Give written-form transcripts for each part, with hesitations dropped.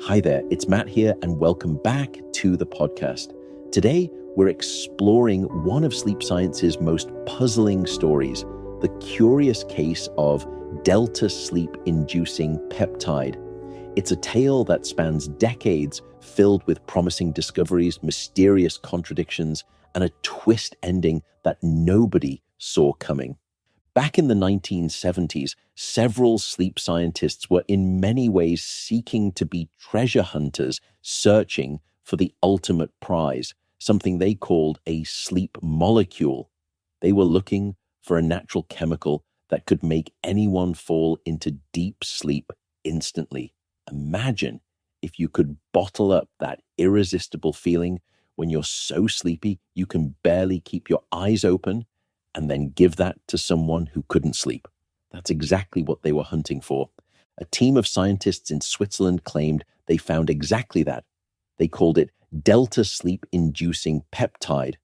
Hi there, it's Matt here, and welcome back to the podcast. Today, we're exploring one of sleep science's most puzzling stories, the curious case of Delta Sleep-Inducing Peptide. It's a tale that spans decades, filled with promising discoveries, mysterious contradictions, and a twist ending that nobody saw coming. Back in the 1970s, several sleep scientists were in many ways seeking to be treasure hunters, searching for the ultimate prize, something they called a sleep molecule. They were looking for a natural chemical that could make anyone fall into deep sleep instantly. Imagine if you could bottle up that irresistible feeling when you're so sleepy you can barely keep your eyes open, and then give that to someone who couldn't sleep. That's exactly what they were hunting for. A team of scientists in Switzerland claimed they found exactly that. They called it Delta Sleep-Inducing Peptide.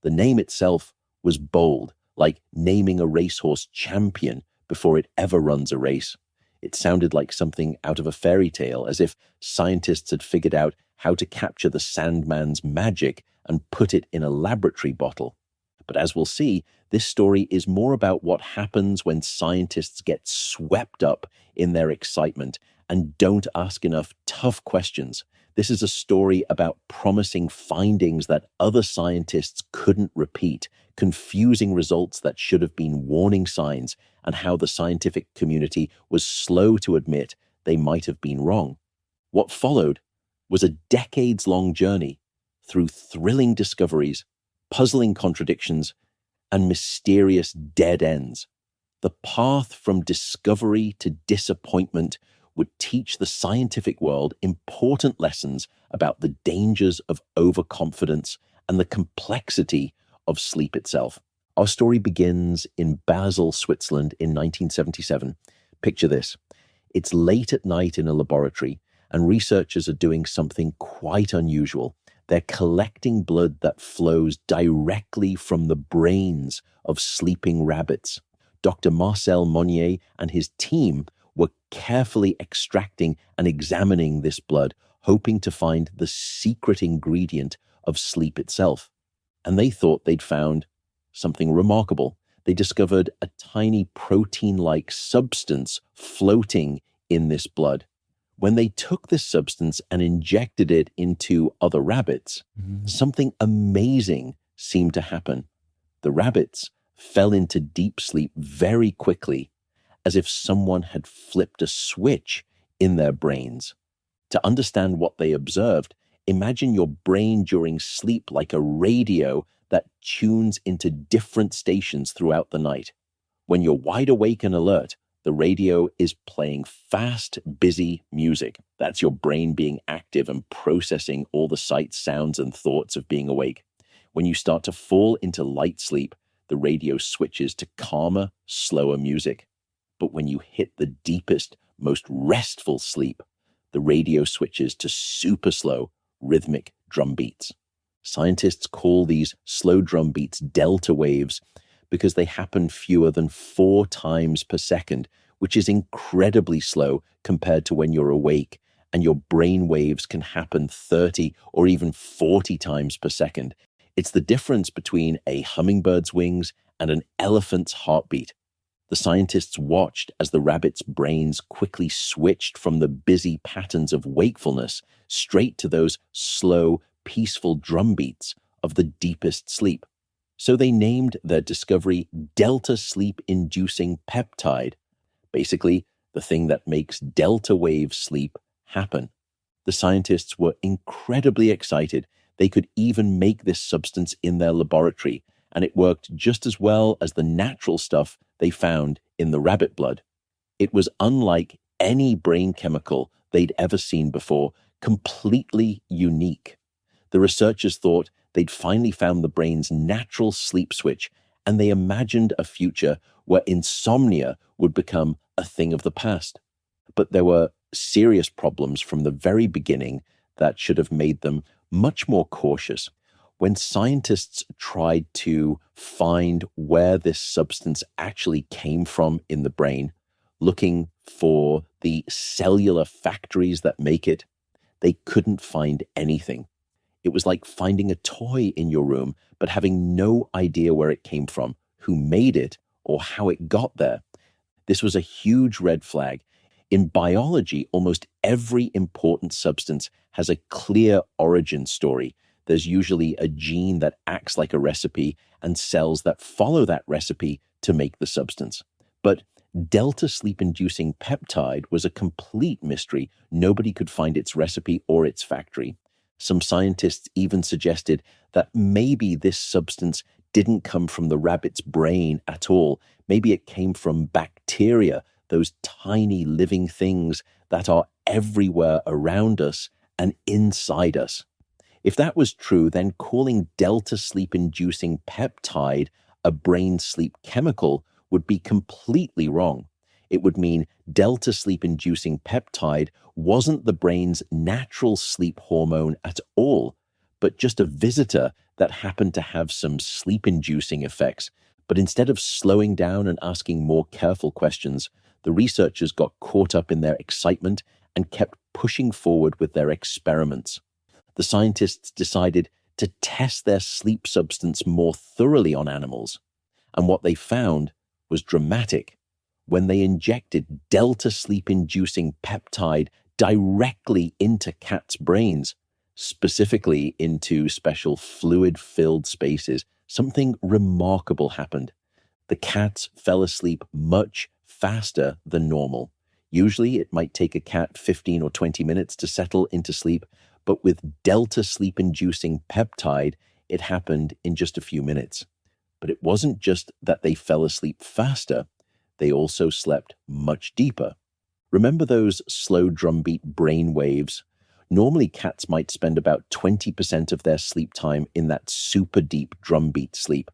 The name itself was bold, like naming a racehorse champion before it ever runs a race. It sounded like something out of a fairy tale, as if scientists had figured out how to capture the Sandman's magic and put it in a laboratory bottle. But as we'll see, this story is more about what happens when scientists get swept up in their excitement and don't ask enough tough questions. This is a story about promising findings that other scientists couldn't repeat, confusing results that should have been warning signs, and how the scientific community was slow to admit they might have been wrong. What followed was a decades-long journey through thrilling discoveries, puzzling contradictions, and mysterious dead ends. The path from discovery to disappointment would teach the scientific world important lessons about the dangers of overconfidence and the complexity of sleep itself. Our story begins in Basel, Switzerland in 1977. Picture this. It's late at night in a laboratory, and researchers are doing something quite unusual. They're collecting blood that flows directly from the brains of sleeping rabbits. Dr. Marcel Monnier and his team were carefully extracting and examining this blood, hoping to find the secret ingredient of sleep itself. And they thought they'd found something remarkable. They discovered a tiny protein-like substance floating in this blood. When they took this substance and injected it into other rabbits, something amazing seemed to happen. The rabbits fell into deep sleep very quickly, as if someone had flipped a switch in their brains. To understand what they observed, imagine your brain during sleep like a radio that tunes into different stations throughout the night. When you're wide awake and alert, the radio is playing fast, busy music. That's your brain being active and processing all the sights, sounds, and thoughts of being awake. When you start to fall into light sleep, the radio switches to calmer, slower music. But when you hit the deepest, most restful sleep, the radio switches to super slow, rhythmic drum beats. Scientists call these slow drum beats delta waves because they happen fewer than 4 times per second, which is incredibly slow compared to when you're awake, and your brain waves can happen 30 or even 40 times per second. It's the difference between a hummingbird's wings and an elephant's heartbeat. The scientists watched as the rabbits' brains quickly switched from the busy patterns of wakefulness straight to those slow, peaceful drum beats of the deepest sleep. So they named their discovery Delta Sleep-Inducing Peptide, basically the thing that makes delta wave sleep happen. The scientists were incredibly excited. They could even make this substance in their laboratory, and it worked just as well as the natural stuff they found in the rabbit blood. It was unlike any brain chemical they'd ever seen before, completely unique. The researchers thought they'd finally found the brain's natural sleep switch, and they imagined a future where insomnia would become a thing of the past. But there were serious problems from the very beginning that should have made them much more cautious. When scientists tried to find where this substance actually came from in the brain, looking for the cellular factories that make it, They couldn't find anything. It was like finding a toy in your room, but having no idea where it came from, who made it, or how it got there. This was a huge red flag. In biology, almost every important substance has a clear origin story. There's usually a gene that acts like a recipe and cells that follow that recipe to make the substance. But Delta Sleep-Inducing Peptide was a complete mystery. Nobody could find its recipe or its factory. Some scientists even suggested that maybe this substance didn't come from the rabbit's brain at all. Maybe it came from bacteria, those tiny living things that are everywhere around us and inside us. If that was true, then calling Delta Sleep-Inducing Peptide a brain sleep chemical would be completely wrong. It would mean Delta Sleep-Inducing Peptide wasn't the brain's natural sleep hormone at all, but just a visitor that happened to have some sleep-inducing effects. But instead of slowing down and asking more careful questions, the researchers got caught up in their excitement and kept pushing forward with their experiments. The scientists decided to test their sleep substance more thoroughly on animals, and what they found was dramatic. When they injected Delta Sleep-Inducing Peptide directly into cats' brains, specifically into special fluid-filled spaces, something remarkable happened. The cats fell asleep much faster than normal. Usually, it might take a cat 15 or 20 minutes to settle into sleep, but with Delta Sleep-Inducing Peptide, it happened in just a few minutes. But it wasn't just that they fell asleep faster, they also slept much deeper. Remember those slow drumbeat brain waves? Normally, cats might spend about 20% of their sleep time in that super deep drumbeat sleep.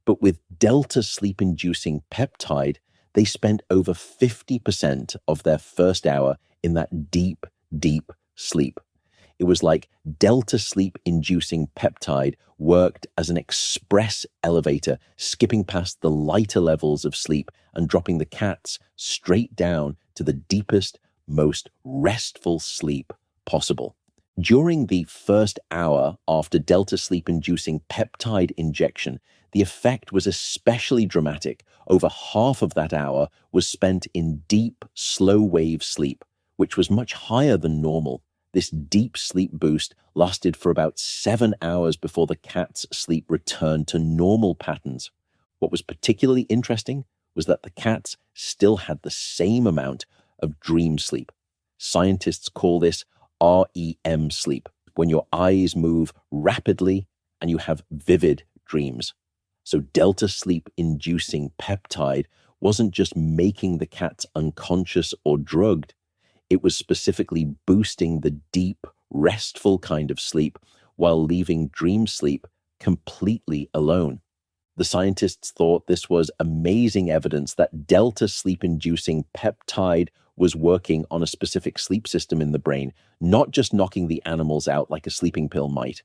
But with Delta Sleep-Inducing Peptide, they spent over 50% of their first hour in that deep, deep sleep. It was like Delta Sleep-Inducing Peptide worked as an express elevator, skipping past the lighter levels of sleep and dropping the cats straight down to the deepest, most restful sleep possible. During the first hour after Delta Sleep-Inducing Peptide injection, the effect was especially dramatic. Over half of that hour was spent in deep, slow-wave sleep, which was much higher than normal. This deep sleep boost lasted for about 7 hours before the cat's sleep returned to normal patterns. What was particularly interesting was that the cats still had the same amount of dream sleep. Scientists call this REM sleep, when your eyes move rapidly and you have vivid dreams. So Delta Sleep-Inducing Peptide wasn't just making the cats unconscious or drugged, it was specifically boosting the deep, restful kind of sleep while leaving dream sleep completely alone. The scientists thought this was amazing evidence that Delta Sleep-Inducing Peptide was working on a specific sleep system in the brain, not just knocking the animals out like a sleeping pill might.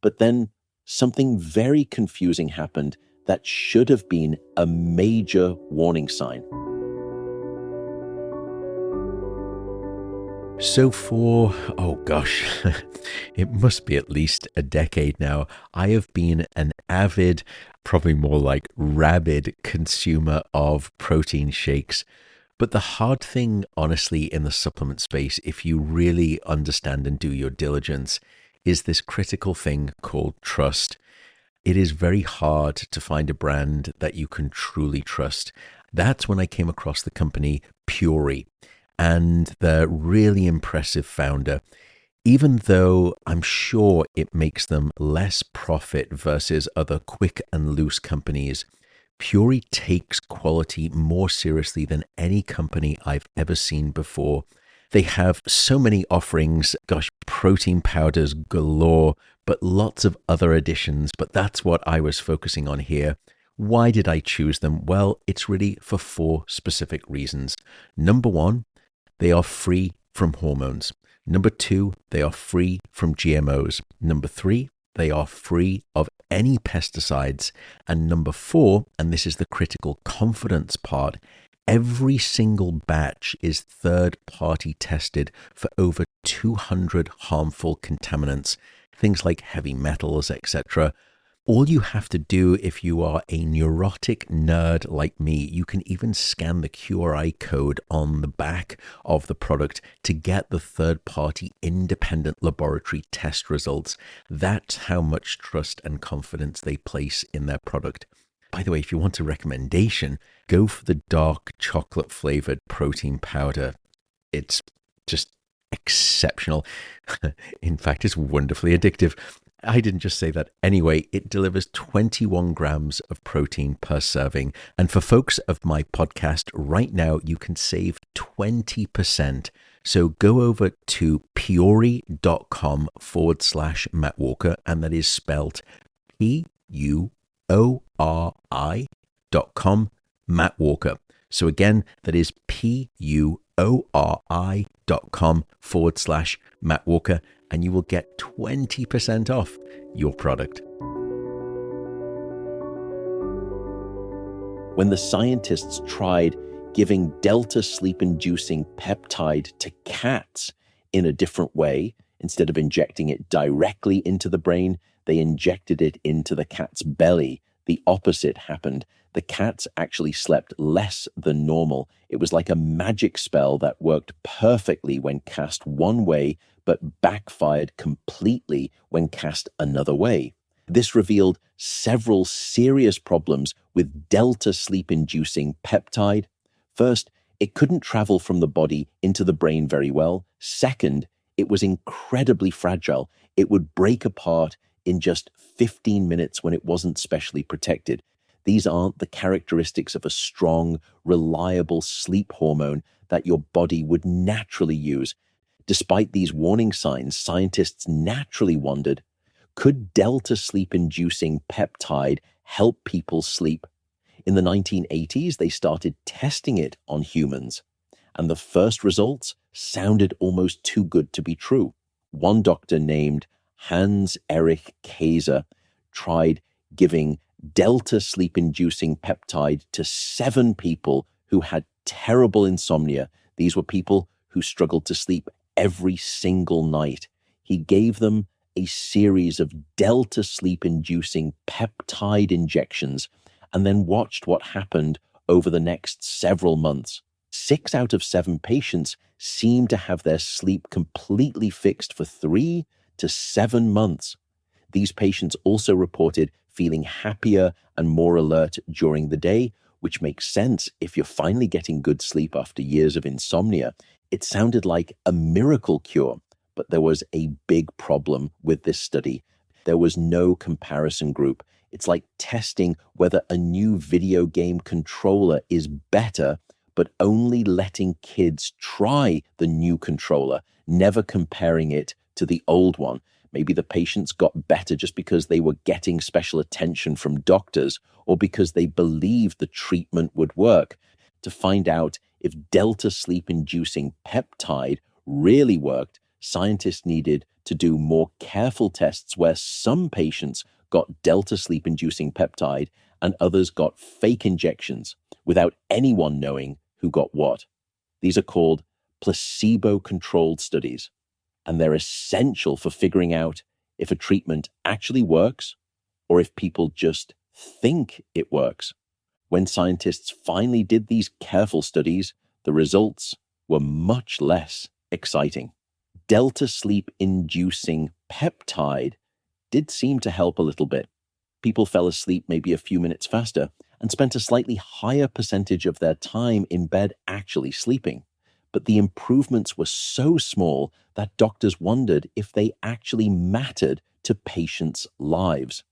But then something very confusing happened that should have been a major warning sign. So for, it must be at least a decade now, I have been an avid, probably more like rabid consumer of protein shakes. But the hard thing, honestly, in the supplement space, if you really understand and do your diligence, is this critical thing called trust. It is very hard to find a brand that you can truly trust. That's when I came across the company Puri and the really impressive founder. Even though I'm sure it makes them less profit versus other quick and loose companies, Puri takes quality more seriously than any company I've ever seen before. They have so many offerings, protein powders galore, but lots of other additions. But that's what I was focusing on here. Why did I choose them? Well, it's really for 4 specific reasons. Number 1, they are free from hormones. Number 2, they are free from GMOs. Number 3, they are free of any pesticides. And number 4, and this is the critical confidence part, every single batch is third-party tested for over 200 harmful contaminants, things like heavy metals, etc. All you have to do if you are a neurotic nerd like me, you can even scan the QRI code on the back of the product to get the third-party independent laboratory test results. That's how much trust and confidence they place in their product. By the way, if you want a recommendation, go for the dark chocolate flavored protein powder. It's just exceptional. In fact, it's wonderfully addictive. I didn't just say that. Anyway, it delivers 21 grams of protein per serving. And for folks of my podcast right now, you can save 20%. So go over to puori.com/Matt Walker, and that is spelled PUORI.com, Matt Walker. So again, that is PUORI.com/Matt Walker, and you will get 20% off your product. When the scientists tried giving Delta Sleep-Inducing Peptide to cats in a different way, instead of injecting it directly into the brain, they injected it into the cat's belly. The opposite happened. The cats actually slept less than normal. It was like a magic spell that worked perfectly when cast one way, but backfired completely when cast another way. This revealed several serious problems with Delta Sleep-Inducing Peptide. First, it couldn't travel from the body into the brain very well. Second, it was incredibly fragile. It would break apart in just 15 minutes when it wasn't specially protected. These aren't the characteristics of a strong, reliable sleep hormone that your body would naturally use. Despite these warning signs, scientists naturally wondered, could Delta Sleep-Inducing Peptide help people sleep? In the 1980s, they started testing it on humans, and the first results sounded almost too good to be true. One doctor named Hans-Erich Kaiser tried giving Delta Sleep-Inducing Peptide to 7 people who had terrible insomnia. These were people who struggled to sleep every single night. He gave them a series of Delta Sleep-Inducing Peptide injections and then watched what happened over the next several months. 6 out of 7 patients seemed to have their sleep completely fixed for 3 to 7 months. These patients also reported feeling happier and more alert during the day, which makes sense if you're finally getting good sleep after years of insomnia. It sounded like a miracle cure, but there was a big problem with this study. There was no comparison group. It's like testing whether a new video game controller is better, but only letting kids try the new controller, never comparing it to the old one. Maybe the patients got better just because they were getting special attention from doctors or because they believed the treatment would work. To find out if Delta Sleep-Inducing Peptide really worked, scientists needed to do more careful tests where some patients got Delta Sleep-Inducing Peptide and others got fake injections without anyone knowing who got what. These are called placebo-controlled studies, and they're essential for figuring out if a treatment actually works or if people just think it works. When scientists finally did these careful studies, the results were much less exciting. Delta Sleep-Inducing Peptide did seem to help a little bit. People fell asleep maybe a few minutes faster and spent a slightly higher percentage of their time in bed actually sleeping. But the improvements were so small that doctors wondered if they actually mattered to patients' lives.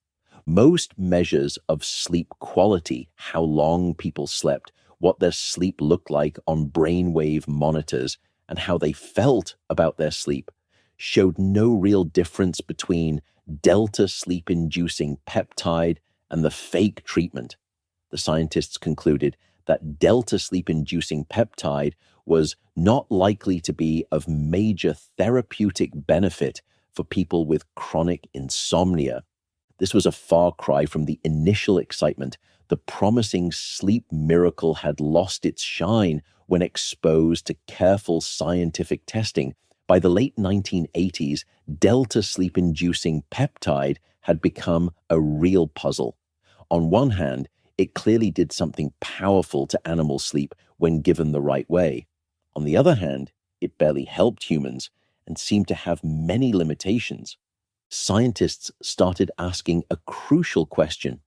Most measures of sleep quality, how long people slept, what their sleep looked like on brainwave monitors, and how they felt about their sleep, showed no real difference between Delta Sleep-Inducing Peptide and the fake treatment. The scientists concluded that Delta Sleep-Inducing Peptide was not likely to be of major therapeutic benefit for people with chronic insomnia. This was a far cry from the initial excitement. The promising sleep miracle had lost its shine when exposed to careful scientific testing. By the late 1980s, Delta Sleep-Inducing Peptide had become a real puzzle. On one hand, it clearly did something powerful to animal sleep when given the right way. On the other hand, it barely helped humans and seemed to have many limitations. Scientists started asking a crucial question.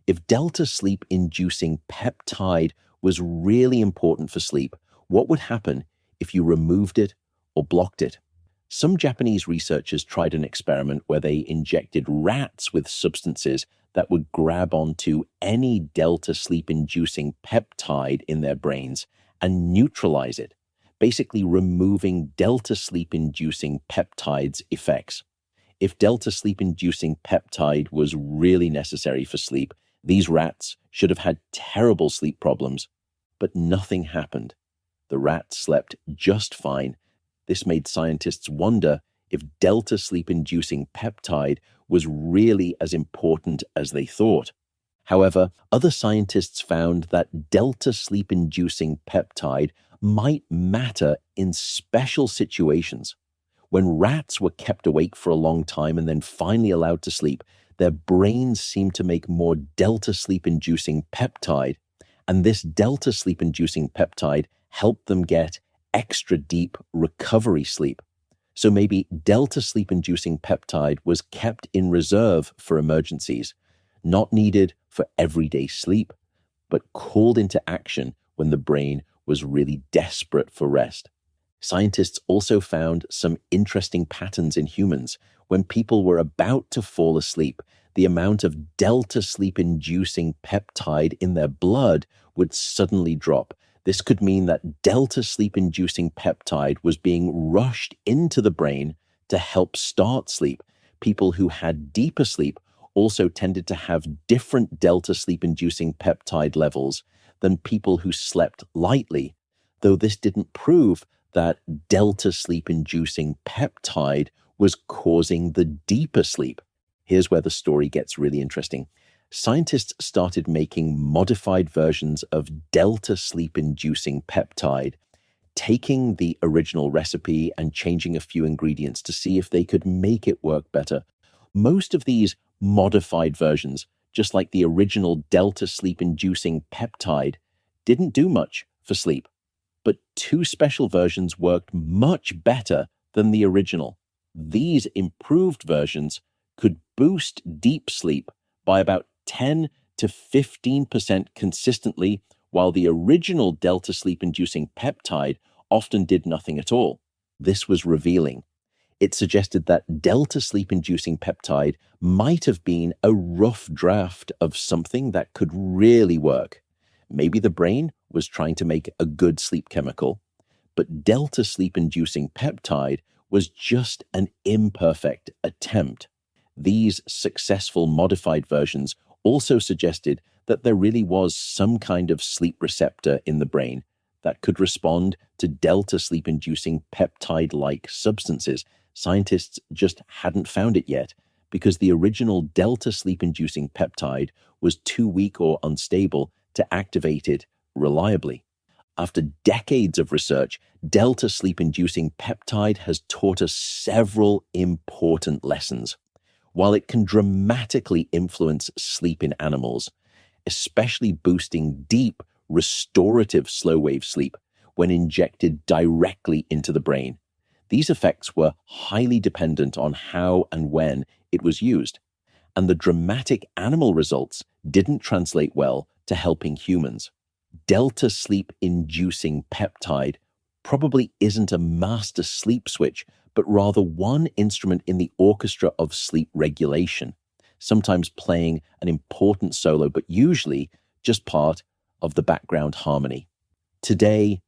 If delta sleep-inducing peptide was really important for sleep, what would happen if you removed it or blocked it? Some Japanese researchers tried an experiment where they injected rats with substances that would grab onto any delta sleep-inducing peptide in their brains and neutralize it, basically removing delta sleep-inducing peptide's effects. If delta sleep-inducing peptide was really necessary for sleep, these rats should have had terrible sleep problems. But nothing happened. The rats slept just fine. This made scientists wonder if delta sleep-inducing peptide was really as important as they thought. However, other scientists found that delta sleep-inducing peptide might matter in special situations. When rats were kept awake for a long time and then finally allowed to sleep, their brains seemed to make more delta sleep-inducing peptide, and this delta sleep-inducing peptide helped them get extra deep recovery sleep. So maybe delta sleep-inducing peptide was kept in reserve for emergencies, not needed for everyday sleep, but called into action when the brain was really desperate for rest. Scientists also found some interesting patterns in humans. When people were about to fall asleep, the amount of delta sleep-inducing peptide in their blood would suddenly drop. This could mean that delta sleep-inducing peptide was being rushed into the brain to help start sleep. People who had deeper sleep also tended to have different delta sleep-inducing peptide levels than people who slept lightly, though this didn't prove that delta sleep-inducing peptide was causing the deeper sleep. Here's where the story gets really interesting. Scientists started making modified versions of delta sleep-inducing peptide, taking the original recipe and changing a few ingredients to see if they could make it work better. Most of these modified versions, just like the original delta sleep-inducing peptide, didn't do much for sleep. But two special versions worked much better than the original. These improved versions could boost deep sleep by about 10 to 15% consistently, while the original delta sleep-inducing peptide often did nothing at all. This was revealing. It suggested that delta sleep-inducing peptide might have been a rough draft of something that could really work. Maybe the brain was trying to make a good sleep chemical, but delta sleep-inducing peptide was just an imperfect attempt. These successful modified versions also suggested that there really was some kind of sleep receptor in the brain that could respond to delta sleep-inducing peptide-like substances. Scientists just hadn't found it yet because the original delta sleep-inducing peptide was too weak or unstable to activate it reliably. After decades of research, delta sleep-inducing peptide has taught us several important lessons. While it can dramatically influence sleep in animals, especially boosting deep, restorative slow-wave sleep when injected directly into the brain, these effects were highly dependent on how and when it was used, and the dramatic animal results didn't translate well to helping humans. Delta sleep-inducing peptide probably isn't a master sleep switch, but rather one instrument in the orchestra of sleep regulation, sometimes playing an important solo, but usually just part of the background harmony. Today,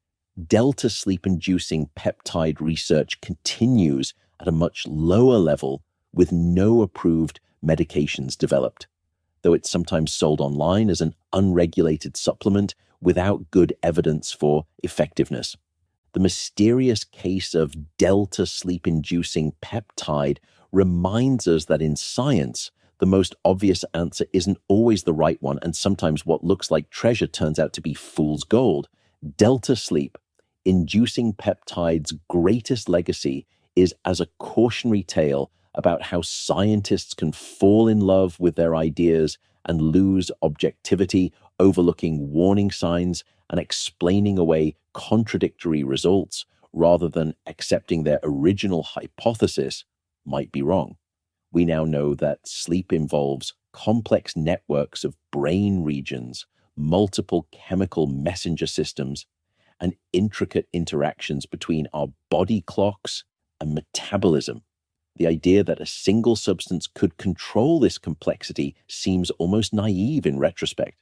delta sleep-inducing peptide research continues at a much lower level with no approved medications developed, though it's sometimes sold online as an unregulated supplement without good evidence for effectiveness. The mysterious case of delta sleep-inducing peptide reminds us that in science, the most obvious answer isn't always the right one, and sometimes what looks like treasure turns out to be fool's gold. Delta sleep-inducing peptide's greatest legacy is as a cautionary tale about how scientists can fall in love with their ideas and lose objectivity, overlooking warning signs and explaining away contradictory results rather than accepting their original hypothesis might be wrong. We now know that sleep involves complex networks of brain regions, multiple chemical messenger systems, and intricate interactions between our body clocks and metabolism. The idea that a single substance could control this complexity seems almost naive in retrospect.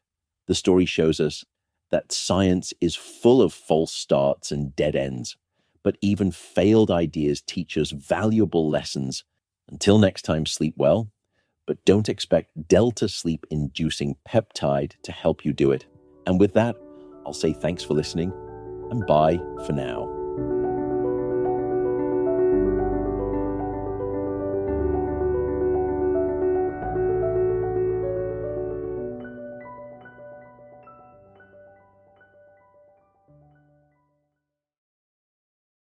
The story shows us that science is full of false starts and dead ends, but even failed ideas teach us valuable lessons. Until next time, sleep well, but don't expect Delta Sleep-Inducing Peptide to help you do it. And with that, I'll say thanks for listening and bye for now.